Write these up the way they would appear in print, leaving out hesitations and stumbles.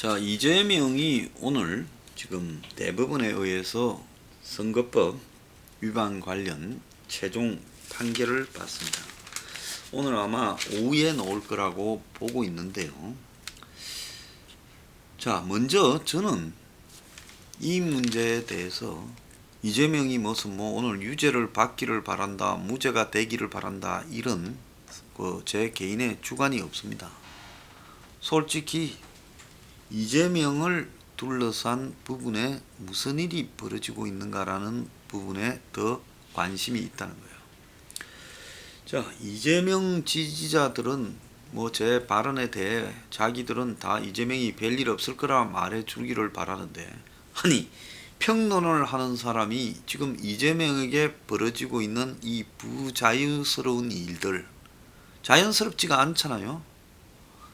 자, 이재명이 오늘 지금 대법원에 의해서 선거법 위반 관련 최종 판결을 받습니다. 오늘 아마 오후에 나올 거라고 보고 있는데요. 자, 먼저 저는 이 문제에 대해서 이재명이 무슨 오늘 유죄를 받기를 바란다, 무죄가 되기를 바란다, 이런 제 개인의 주관이 없습니다. 솔직히 이재명을 둘러싼 부분에 무슨 일이 벌어지고 있는가라는 부분에 더 관심이 있다는 거예요. 자, 이재명 지지자들은 제 발언에 대해 자기들은 다 이재명이 별일 없을 거라 말해 주기를 바라는데, 아니 평론을 하는 사람이 지금 이재명에게 벌어지고 있는 이 부자연스러운 일들, 자연스럽지가 않잖아요.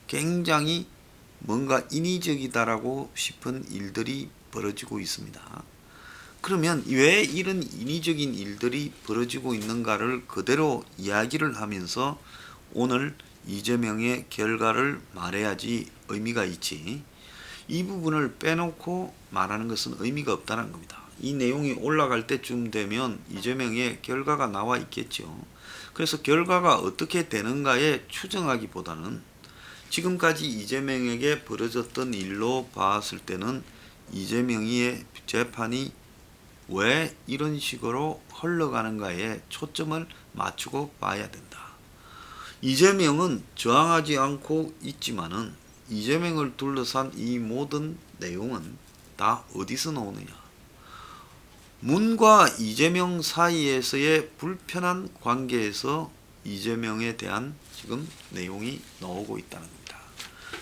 굉장히 뭔가 인위적이다라고 싶은 일들이 벌어지고 있습니다. 그러면 왜 이런 인위적인 일들이 벌어지고 있는가를 그대로 이야기를 하면서 오늘 이재명의 결과를 말해야지 의미가 있지, 이 부분을 빼놓고 말하는 것은 의미가 없다는 겁니다. 이 내용이 올라갈 때쯤 되면 이재명의 결과가 나와 있겠죠. 그래서 결과가 어떻게 되는가에 추정하기보다는 지금까지 이재명에게 벌어졌던 일로 봤을 때는 이재명의 재판이 왜 이런 식으로 흘러가는가에 초점을 맞추고 봐야 된다. 이재명은 저항하지 않고 있지만은 이재명을 둘러싼 이 모든 내용은 다 어디서 나오느냐? 문과 이재명 사이에서의 불편한 관계에서 이재명에 대한 지금 내용이 나오고 있다는 겁니다.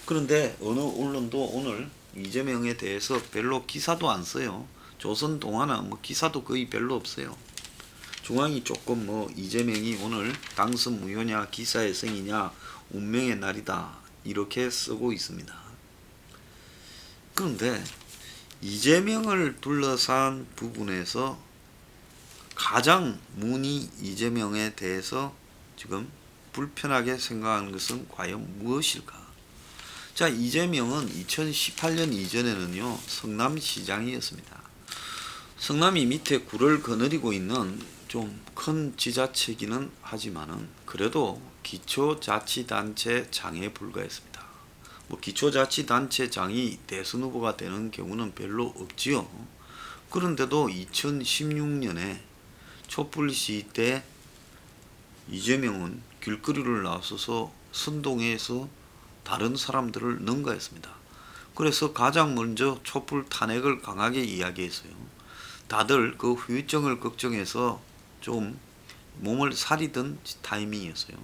그런데 어느 언론도 오늘 이재명에 대해서 별로 기사도 안 써요. 조선동화나 기사도 거의 별로 없어요. 중앙이 조금 이재명이 오늘 당선 무효냐, 기사의 성이냐, 운명의 날이다, 이렇게 쓰고 있습니다. 그런데 이재명을 둘러싼 부분에서 가장 문이 이재명에 대해서 지금 불편하게 생각하는 것은 과연 무엇일까? 자, 이재명은 2018년 이전에는요, 성남시장이었습니다. 성남이 밑에 굴을 거느리고 있는 좀 큰 지자체기는 하지만은 그래도 기초자치단체장에 불과했습니다. 기초자치단체장이 대선 후보가 되는 경우는 별로 없지요. 그런데도 2016년에 촛불시 때 이재명은 길거리를 나서서 선동해서 다른 사람들을 능가했습니다. 그래서 가장 먼저 촛불 탄핵을 강하게 이야기했어요. 다들 그 후유증을 걱정해서 좀 몸을 사리던 타이밍이었어요.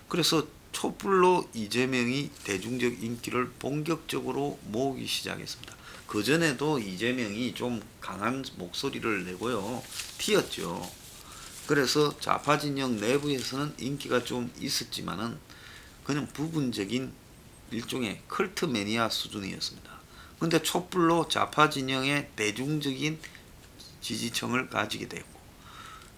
그래서 촛불로 이재명이 대중적 인기를 본격적으로 모으기 시작했습니다. 그전에도 이재명이 좀 강한 목소리를 내고요, 튀었죠. 그래서 좌파 진영 내부에서는 인기가 좀 있었지만은 그냥 부분적인 일종의 컬트 매니아 수준이었습니다. 근데 촛불로 좌파 진영의 대중적인 지지층을 가지게 되고,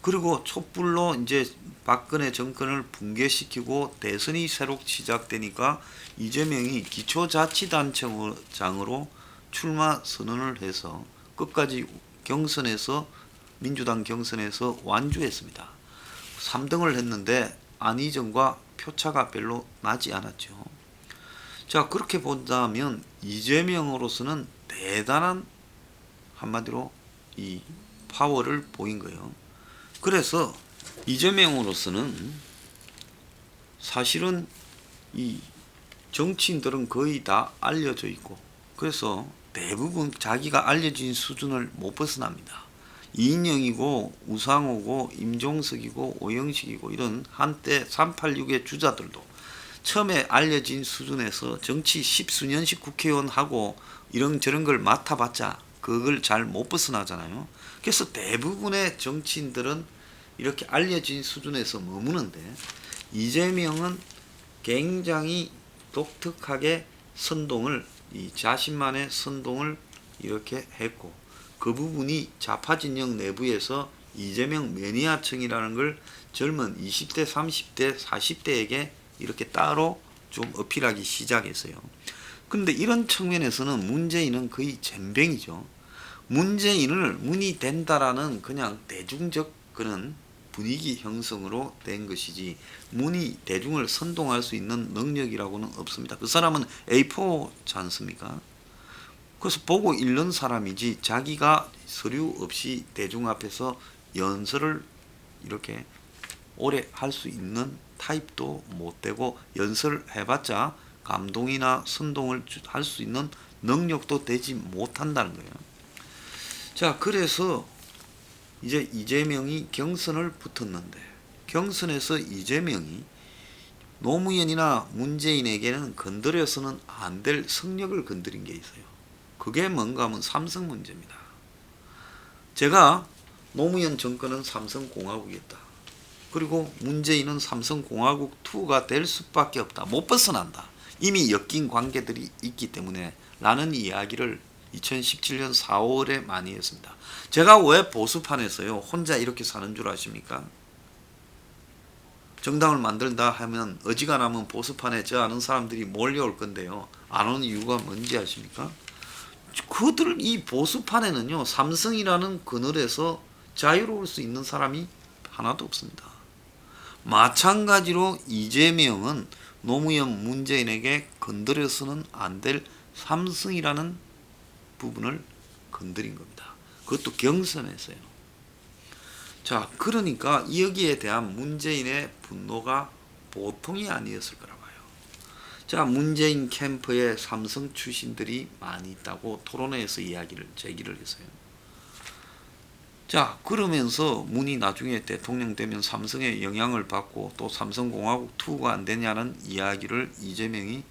그리고 촛불로 이제 박근혜 정권을 붕괴시키고 대선이 새로 시작되니까 이재명이 기초자치단체장으로 출마 선언을 해서 끝까지 경선에서, 민주당 경선에서 완주했습니다. 3등을 했는데 안희정과 표차가 별로 나지 않았죠. 자, 그렇게 본다면 이재명으로서는 대단한, 한마디로 이 파워를 보인 거예요. 그래서 이재명으로서는 사실은 이 정치인들은 거의 다 알려져 있고, 그래서 대부분 자기가 알려진 수준을 못 벗어납니다. 이인영이고 우상호고 임종석이고 오영식이고 이런 한때 386의 주자들도 처음에 알려진 수준에서 정치 10수년씩 국회의원하고 이런저런 걸 맡아봤자 그걸 잘 못 벗어나잖아요. 그래서 대부분의 정치인들은 이렇게 알려진 수준에서 머무는데, 이재명은 굉장히 독특하게 선동을, 이 자신만의 선동을 이렇게 했고, 그 부분이 좌파 진영 내부에서 이재명 매니아층이라는 걸 젊은 20대, 30대, 40대에게 이렇게 따로 좀 어필하기 시작했어요. 그런데 이런 측면에서는 문재인은 거의 젬병이죠. 문이 된다라는 그냥 대중적 그런 분위기 형성으로 된 것이지 문이 대중을 선동할 수 있는 능력이라고는 없습니다. 그 사람은 A4지 않습니까? 그래서 보고 읽는 사람이지 자기가 서류 없이 대중 앞에서 연설을 이렇게 오래 할 수 있는 타입도 못 되고 연설해봤자 감동이나 선동을 할 수 있는 능력도 되지 못한다는 거예요. 자, 그래서 이제 이재명이 경선을 붙었는데 경선에서 이재명이 노무현이나 문재인에게는 건드려서는 안 될 성역을 건드린 게 있어요. 그게 뭔가 하면 삼성 문제입니다. 제가 노무현 정권은 삼성공화국이었다. 그리고 문재인은 삼성공화국2가 될 수밖에 없다. 못 벗어난다. 이미 엮인 관계들이 있기 때문에 라는 이야기를 2017년 4월에 많이 했습니다. 제가 왜 보수판에서요 혼자 이렇게 사는 줄 아십니까? 정당을 만들다 하면 어지간하면 보수판에 저 아는 사람들이 몰려올 건데요. 안 오는 이유가 뭔지 아십니까? 그들 이 보수판에는요 삼성이라는 그늘에서 자유로울 수 있는 사람이 하나도 없습니다. 마찬가지로 이재명은 노무현 문재인에게 건드려서는 안 될 삼성이라는 부분을 건드린 겁니다. 그것도 경선에서요. 자, 그러니까 여기에 대한 문재인의 분노가 보통이 아니었을 거라 봐요. 자, 문재인 캠프에 삼성 출신들이 많이 있다고 토론회에서 이야기를 제기를 했어요. 자, 그러면서 문이 나중에 대통령 되면 삼성의 영향을 받고 또 삼성공화국2가 안 되냐는 이야기를 이재명이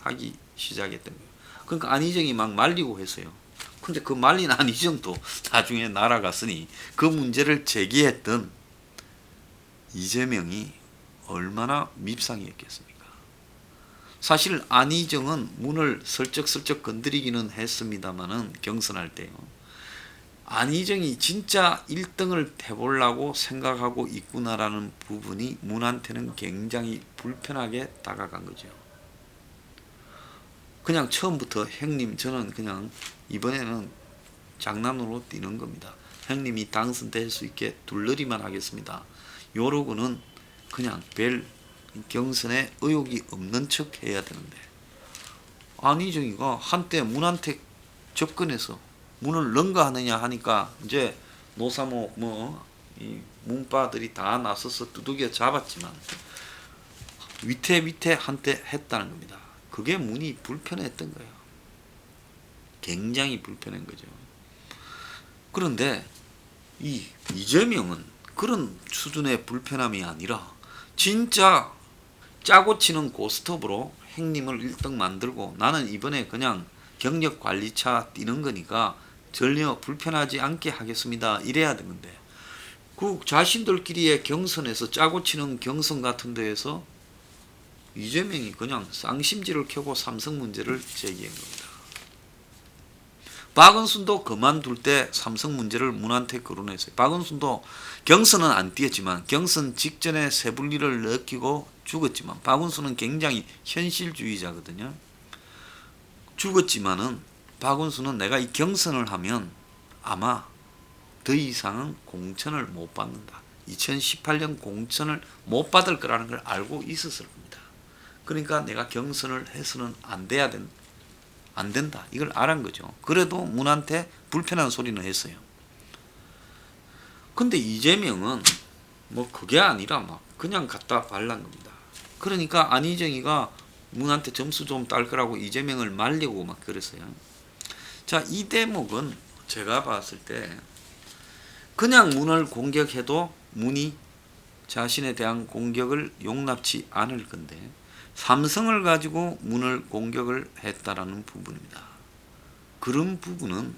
하기 시작했던 거예요. 그러니까 안희정이 막 말리고 했어요. 근데 그 말린 안희정도 나중에 날아갔으니 그 문제를 제기했던 이재명이 얼마나 밉상이었겠습니까? 사실 안희정은 문을 슬쩍슬쩍 건드리기는 했습니다마는 경선할 때요. 안희정이 진짜 1등을 해보려고 생각하고 있구나라는 부분이 문한테는 굉장히 불편하게 다가간 거죠. 그냥 처음부터 형님 저는 그냥 이번에는 장난으로 뛰는 겁니다. 형님이 당선될 수 있게 둘러리만 하겠습니다. 요러고는 그냥 별 경선에 의욕이 없는 척 해야 되는데 안희정이가 한때 문한테 접근해서 문을 능가하느냐 하니까 이제 노사모 이 문파들이 다 나서서 두들겨 잡았지만 위태 한때 했다는 겁니다. 그게 문이 불편했던 거예요. 굉장히 불편한 거죠. 그런데 이재명은 그런 수준의 불편함이 아니라 진짜 짜고 치는 고스톱으로 행님을 1등 만들고 나는 이번에 그냥 경력관리차 뛰는 거니까 전혀 불편하지 않게 하겠습니다. 이래야 되는데 그 자신들끼리의 경선에서 짜고 치는 경선 같은 데에서 이재명이 그냥 쌍심지를 켜고 삼성 문제를 제기한 겁니다. 박은순도 그만둘 때 삼성 문제를 문한테 거론했어요. 박은순도 경선은 안 뛰었지만 경선 직전에 세분리를 느끼고 죽었지만 박은순은 굉장히 현실주의자거든요. 죽었지만은 박은순은 내가 이 경선을 하면 아마 더 이상은 공천을 못 받는다. 2018년 공천을 못 받을 거라는 걸 알고 있었을 겁니다. 그러니까 내가 경선을 해서는 안 된다. 이걸 알은 거죠. 그래도 문한테 불편한 소리는 했어요. 근데 이재명은 뭐 그게 아니라 막 그냥 갖다 발란 겁니다. 그러니까 안희정이가 문한테 점수 좀 딸 거라고 이재명을 말리고 막 그랬어요. 자, 이 대목은 제가 봤을 때 그냥 문을 공격해도 문이 자신에 대한 공격을 용납치 않을 건데 삼성을 가지고 문을 공격을 했다라는 부분입니다. 그런 부분은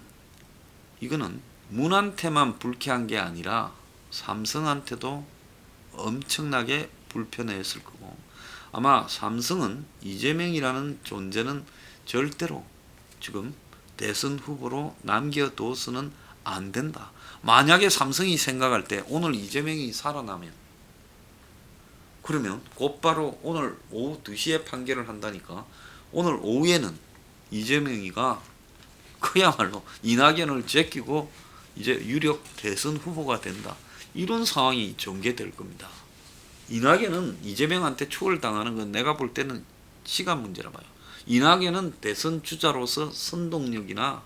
이거는 문한테만 불쾌한 게 아니라 삼성한테도 엄청나게 불편했을 거고 아마 삼성은 이재명이라는 존재는 절대로 지금 대선 후보로 남겨둬서는 안 된다. 만약에 삼성이 생각할 때 오늘 이재명이 살아나면 그러면 곧바로 오늘 오후 2시에 판결을 한다니까 오늘 오후에는 이재명이가 그야말로 이낙연을 제끼고 이제 유력 대선 후보가 된다. 이런 상황이 전개될 겁니다. 이낙연은 이재명한테 추월당하는 건 내가 볼 때는 시간 문제라 봐요. 이낙연은 대선 주자로서 선동력이나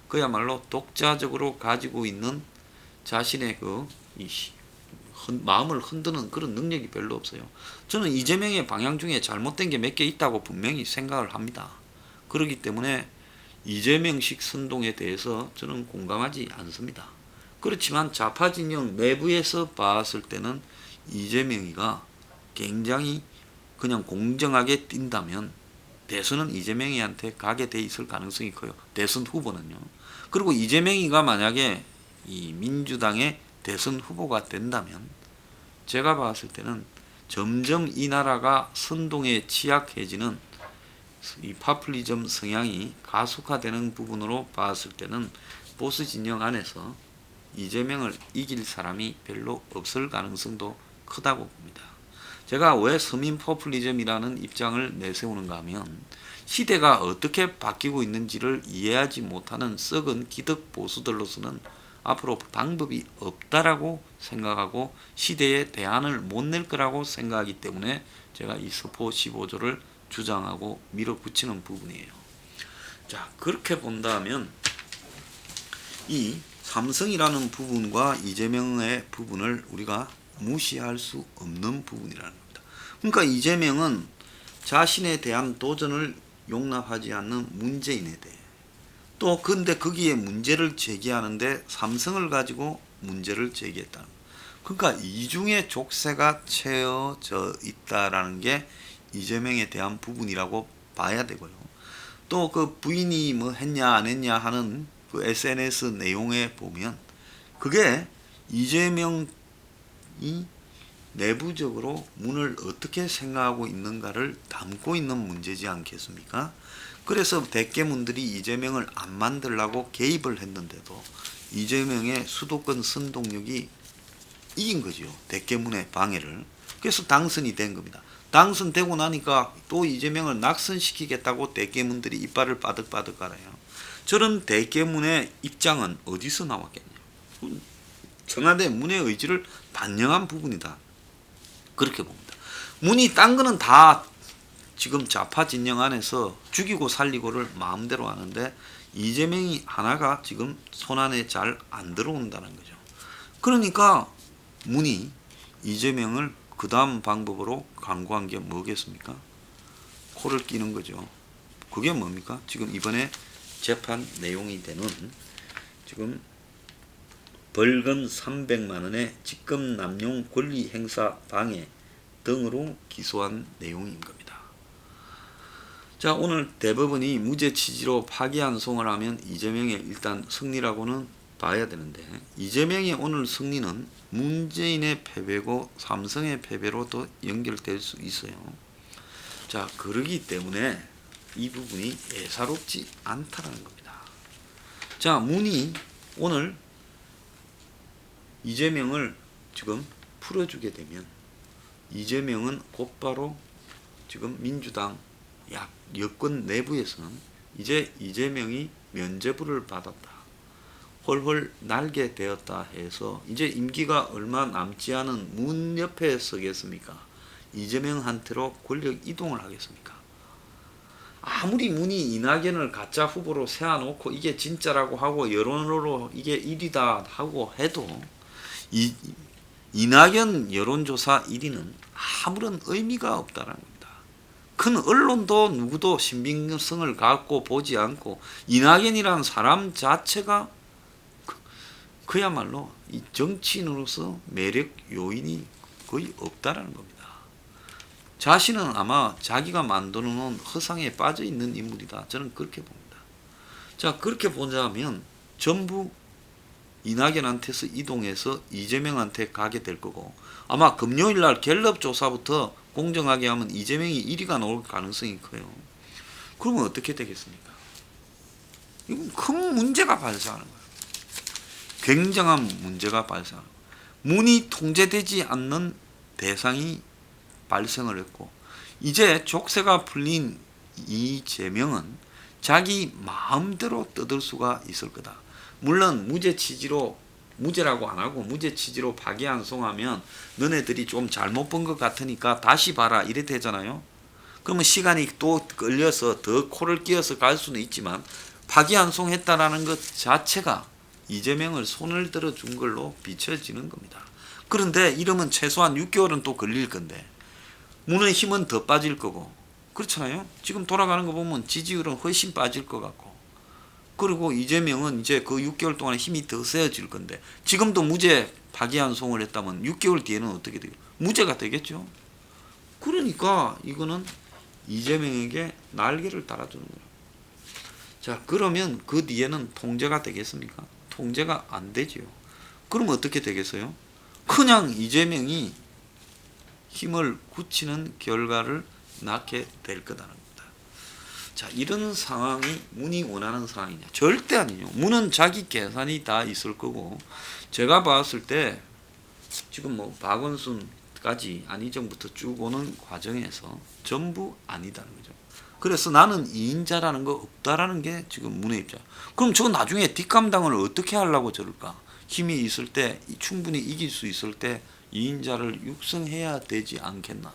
그야말로 독자적으로 가지고 있는 자신의 마음을 흔드는 그런 능력이 별로 없어요. 저는 이재명의 방향 중에 잘못된 게 몇 개 있다고 분명히 생각을 합니다. 그렇기 때문에 이재명식 선동에 대해서 저는 공감하지 않습니다. 그렇지만 좌파 진영 내부에서 봤을 때는 이재명이가 굉장히 그냥 공정하게 뛴다면 대선은 이재명이한테 가게 돼 있을 가능성이 커요. 대선 후보는요. 그리고 이재명이가 만약에 이 민주당의 대선 후보가 된다면 제가 봤을 때는 점점 이 나라가 선동에 취약해지는 이 파퓰리즘 성향이 가속화되는 부분으로 봤을 때는 보수 진영 안에서 이재명을 이길 사람이 별로 없을 가능성도 크다고 봅니다. 제가 왜 서민 포퓰리즘이라는 입장을 내세우는가 하면 시대가 어떻게 바뀌고 있는지를 이해하지 못하는 썩은 기득 보수들로서는 앞으로 방법이 없다라고 생각하고 시대에 대안을 못 낼 거라고 생각하기 때문에 제가 이 서포 15조를 주장하고 밀어붙이는 부분이에요. 자, 그렇게 본다면 이 삼성이라는 부분과 이재명의 부분을 우리가 무시할 수 없는 부분이라는 겁니다. 그러니까 이재명은 자신에 대한 도전을 용납하지 않는 문재인에 대해 또 근데 거기에 문제를 제기하는데 삼성을 가지고 문제를 제기했다는 거예요. 그러니까 이중의 족쇄가 채워져 있다라는 게 이재명에 대한 부분이라고 봐야 되고요. 또 그 부인이 뭐 했냐 안 했냐 하는 그 SNS 내용에 보면 그게 이재명이 내부적으로 문을 어떻게 생각하고 있는가를 담고 있는 문제지 않겠습니까? 그래서 대깨문들이 이재명을 안 만들려고 개입을 했는데도 이재명의 수도권 선동력이 이긴 거죠. 대깨문의 방해를. 그래서 당선이 된 겁니다. 당선되고 나니까 또 이재명을 낙선시키겠다고 대깨문들이 이빨을 바득바득 갈아요. 저런 대깨문의 입장은 어디서 나왔겠냐. 청와대 문의 의지를 반영한 부분이다. 그렇게 봅니다. 문이 딴 거는 다 지금 좌파 진영 안에서 죽이고 살리고를 마음대로 하는데 이재명이 하나가 지금 손안에 잘 안 들어온다는 거죠. 그러니까 문이 이재명을 그 다음 방법으로 강구한 게 뭐겠습니까? 코를 끼는 거죠. 그게 뭡니까? 지금 이번에 재판 내용이 되는 지금 벌금 300만 원의 직권 남용 권리 행사 방해 등으로 기소한 내용인 겁니다. 자, 오늘 대법원이 무죄 취지로 파기환송을 하면 이재명의 일단 승리라고는 봐야 되는데 이재명의 오늘 승리는 문재인의 패배고 삼성의 패배로도 연결될 수 있어요. 자, 그러기 때문에 이 부분이 예사롭지 않다는 겁니다. 자, 문이 오늘 이재명을 지금 풀어주게 되면 이재명은 곧바로 지금 민주당 여권 내부에서는 이제 이재명이 면죄부를 받았다. 홀홀 날게 되었다 해서 이제 임기가 얼마 남지 않은 문 옆에 서겠습니까? 이재명한테로 권력 이동을 하겠습니까? 아무리 문이 이낙연을 가짜 후보로 세워놓고 이게 진짜라고 하고 여론으로 이게 1위다 하고 해도 이낙연 여론조사 1위는 아무런 의미가 없다는 겁니다. 큰 언론도 누구도 신빙성을 갖고 보지 않고 이낙연이라는 사람 자체가 그야말로 이 정치인으로서 매력 요인이 거의 없다라는 겁니다. 자신은 아마 자기가 만들어 놓은 허상에 빠져 있는 인물이다. 저는 그렇게 봅니다. 자, 그렇게 보자면 전부 이낙연한테서 이동해서 이재명한테 가게 될 거고 아마 금요일날 갤럽 조사부터 공정하게 하면 이재명이 1위가 나올 가능성이 커요. 그러면 어떻게 되겠습니까? 이건 큰 문제가 발생하는 거예요. 굉장한 문제가 발생하는 거예요. 문이 통제되지 않는 대상이 발생을 했고 이제 족쇄가 풀린 이재명은 자기 마음대로 뜯을 수가 있을 거다. 물론 무죄 취지로, 무죄라고 안 하고 무죄 취지로 파기환송하면 너네들이 좀 잘못 본 것 같으니까 다시 봐라 이래 되잖아요. 그러면 시간이 또 끌려서 더 코를 끼어서 갈 수는 있지만 파기환송했다라는 것 자체가 이재명을 손을 들어준 걸로 비춰지는 겁니다. 그런데 이러면 최소한 6개월은 또 걸릴 건데 문의 힘은 더 빠질 거고 그렇잖아요. 지금 돌아가는 거 보면 지지율은 훨씬 빠질 것 같고 그리고 이재명은 이제 그 6개월 동안에 힘이 더 세어질 건데 지금도 무죄 파기환송을 했다면 6개월 뒤에는 어떻게 되겠죠? 무죄가 되겠죠. 그러니까 이거는 이재명에게 날개를 달아주는 거예요. 자, 그러면 그 뒤에는 통제가 되겠습니까? 통제가 안 되지요. 그러면 어떻게 되겠어요? 그냥 이재명이 힘을 굳히는 결과를 낳게 될 거다는 겁니다. 자, 이런 상황이 문이 원하는 상황이냐? 절대 아니죠. 문은 자기 계산이 다 있을 거고 제가 봤을 때 지금 뭐 박원순까지 안희정부터 쭉 오는 과정에서 전부 아니다는 거죠. 그래서 나는 2인자라는 거 없다라는 게 지금 문의 입장. 그럼 저 나중에 뒷감당을 어떻게 하려고 저럴까? 힘이 있을 때 충분히 이길 수 있을 때 2인자를 육성해야 되지 않겠나.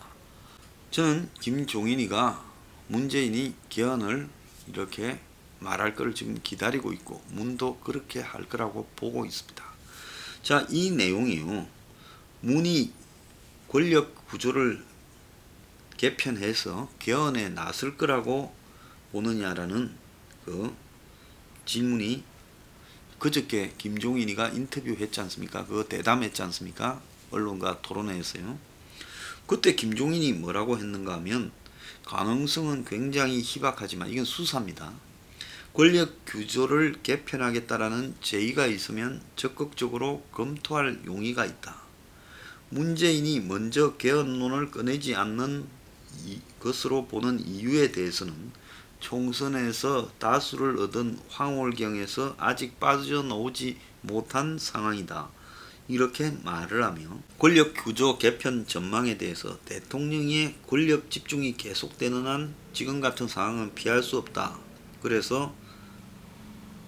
저는 김종인이가 문재인이 개헌을 이렇게 말할 걸 지금 기다리고 있고 문도 그렇게 할 거라고 보고 있습니다. 자, 이 내용이요. 문이 권력 구조를 개편해서 개헌에 나설 거라고 보느냐라는 그 질문이 그저께 김종인이가 인터뷰했지 않습니까? 그거 대담했지 않습니까? 언론과 토론회에서요. 그때 김종인이 뭐라고 했는가 하면 가능성은 굉장히 희박하지만 이건 수사입니다. 권력 구조를 개편하겠다라는 제의가 있으면 적극적으로 검토할 용의가 있다. 문재인이 먼저 개헌론을 꺼내지 않는 것으로 보는 이유에 대해서는 총선에서 다수를 얻은 황홀경에서 아직 빠져나오지 못한 상황이다. 이렇게 말을 하며 권력 구조 개편 전망에 대해서 대통령의 권력 집중이 계속되는 한 지금 같은 상황은 피할 수 없다. 그래서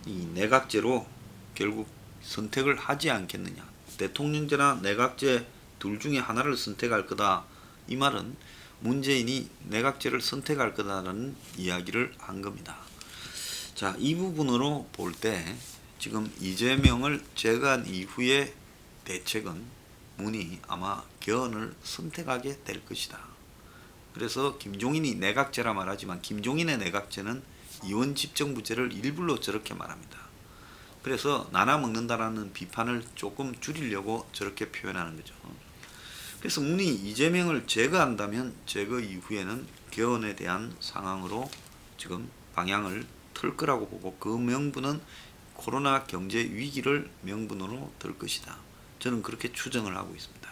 이 내각제로 결국 선택을 하지 않겠느냐. 대통령제나 내각제 둘 중에 하나를 선택할 거다. 이 말은 문재인이 내각제를 선택할 거다라는 이야기를 한 겁니다. 자, 이 부분으로 볼 때 지금 이재명을 제거한 이후에 대책은 문이 아마 개헌을 선택하게 될 것이다. 그래서 김종인이 내각제라 말하지만 김종인의 내각제는 이원 집정부제를 일부러 저렇게 말합니다. 그래서 나눠 먹는다라는 비판을 조금 줄이려고 저렇게 표현하는 거죠. 그래서 문이 이재명을 제거한다면 제거 이후에는 개헌에 대한 상황으로 지금 방향을 틀 거라고 보고 그 명분은 코로나 경제 위기를 명분으로 들 것이다. 저는 그렇게 추정을 하고 있습니다.